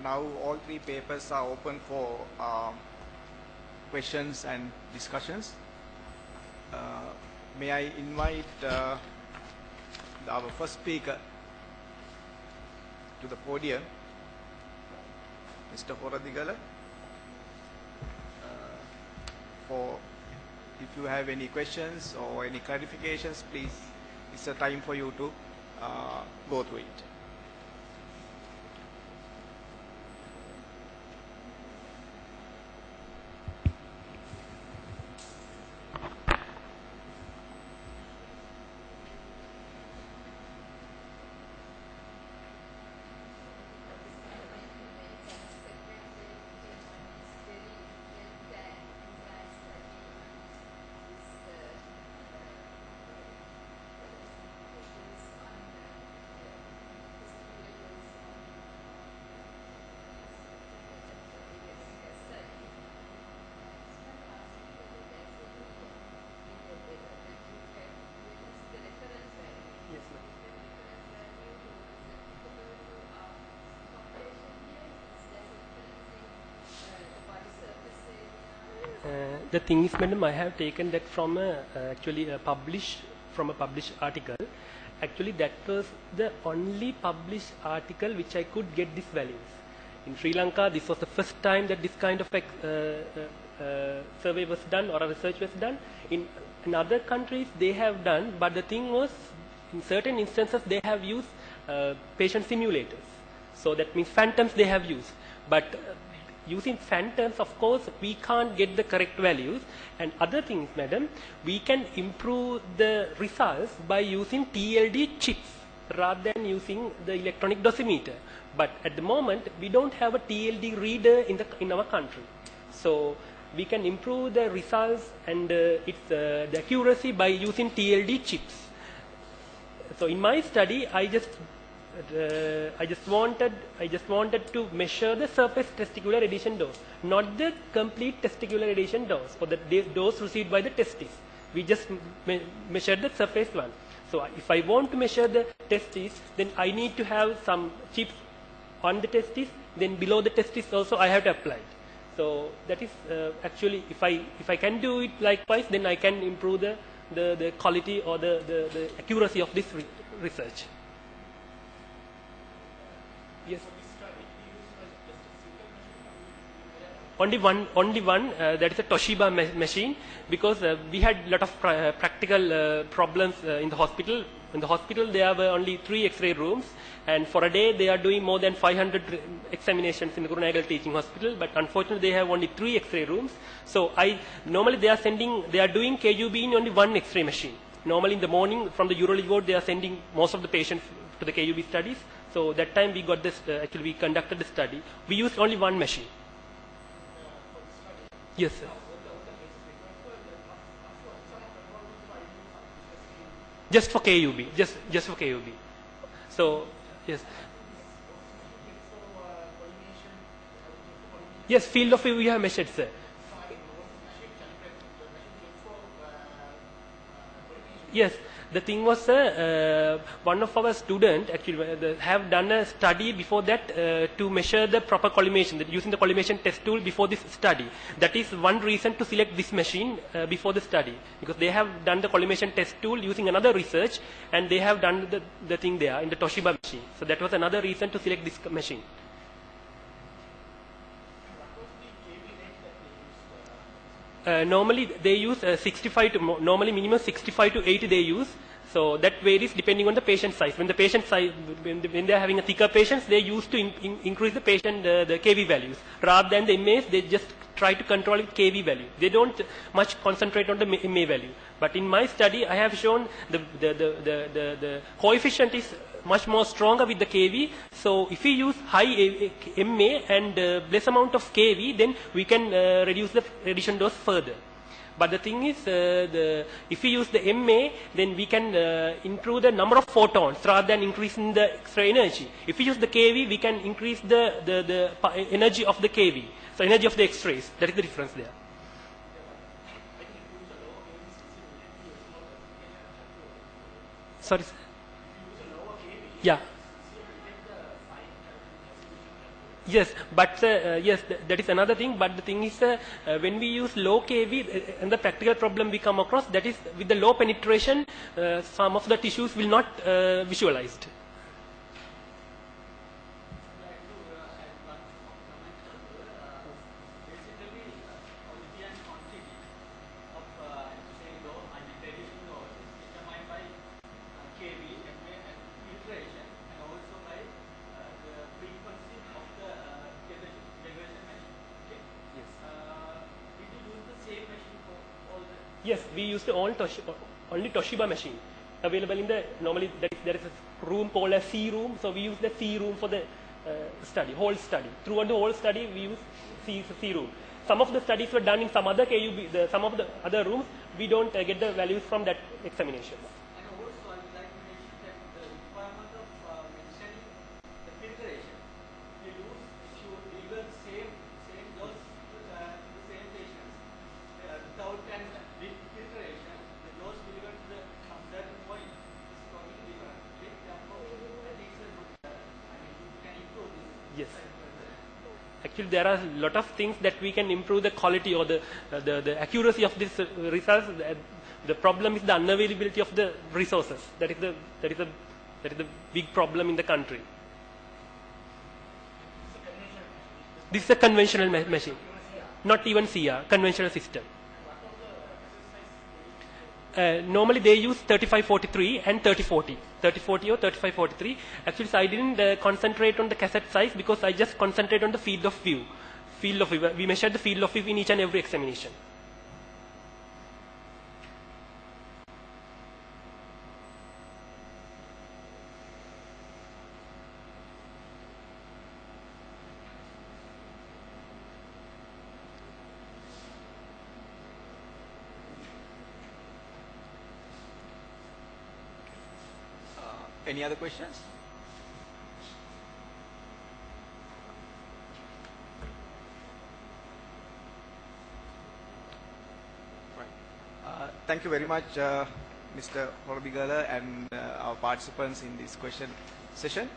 now all three papers are open for questions and discussions. May I invite our first speaker to the podium, Mr. Horadigala. For if you have any questions or any clarifications, please, it's a time for you to go through it. The thing is, madam, I have taken that from actually a published article. Actually, that was the only published article which I could get these values. In Sri Lanka, this was the first time that this kind of survey was done or a research was done. In other countries, they have done, but the thing was, in certain instances, they have used patient simulators. So that means phantoms they have used. But using phantoms, of course, we can't get the correct values. And other things, madam, we can improve the results by using TLD chips rather than using the electronic dosimeter. But at the moment, we don't have a TLD reader in our country. So we can improve the results and the accuracy by using TLD chips. So in my study, I just wanted to measure the surface testicular adhesion dose, not the complete testicular adhesion dose or the dose received by the testis. We just measured the surface one. So if I want to measure the testis, then I need to have some chips on the testis. Then below the testis also I have to apply it. So that is actually, if I can do it likewise, then I can improve the quality or the accuracy of this research. Yes. Only one. That is a Toshiba machine, because we had a lot of practical problems in the hospital. In the hospital, there were only 3 X-ray rooms, and for a day they are doing more than 500 examinations in the Guru Nagal Teaching Hospital. But unfortunately, they have only 3 X-ray rooms. So normally they are doing KUB in only 1 X-ray machine. Normally in the morning from the urology ward, they are sending most of the patients to the KUB studies. So that time we got this, actually we conducted the study. We used only 1 machine. Yes, sir. Just for KUB, just for KUB. So, yes. Yes, field of view we have measured, sir. Yes. The thing was, one of our students actually have done a study before that to measure the proper collimation, using the collimation test tool before this study. That is one reason to select this machine before the study, because they have done the collimation test tool using another research, and they have done the thing there in the Toshiba machine. So that was another reason to select this machine. Normally they use 65 to normally minimum 65 to 80 they use. So that varies depending on the patient size. When the patient size, when they are having a thicker patients, they used to increase the patient the KV values. Rather than the MAs, they just try to control it KV value. They don't much concentrate on the MA value. But in my study, I have shown the coefficient is much more stronger with the KV. So if we use high MA and less amount of KV, then we can reduce the adhesion dose further. But the thing is, if we use the MA, then we can improve the number of photons rather than increasing the X-ray energy. If we use the KV, we can increase the energy of the KV, so energy of the X-rays. That is the difference there. Sorry, sir. Yeah. Yes, but yes, that is another thing. But the thing is, when we use low kV, and the practical problem we come across, that is with the low penetration, some of the tissues will not visualized. Yes, we use the only Toshiba machine available in the, normally there is a room called a C room, so we use the C room for the whole study. Throughout the whole study we use C room. Some of the studies were done in some other KUB, some of the other rooms, we don't get the values from that examination. And also I would like to mention that the requirement of mentioning the filtration, if you deliver the same dose to the same patients without and with filtration, the dose delivered to the certain point is totally different. Therefore, I think it's a good, you can improve this. Yes. Actually, there are a lot of things that we can improve the quality or the accuracy of these results. The problem is the unavailability of the resources. That is the big problem in the country. This is a conventional machine, not even CR, conventional system. Normally they use 3543 and 3040. 3040 or 3543. Actually, so I didn't concentrate on the cassette size because I just concentrate on the field of view. We measured the field of view in each and every examination. Any other questions? Right. Thank you very much, Mr. Horobigala and our participants in this question session.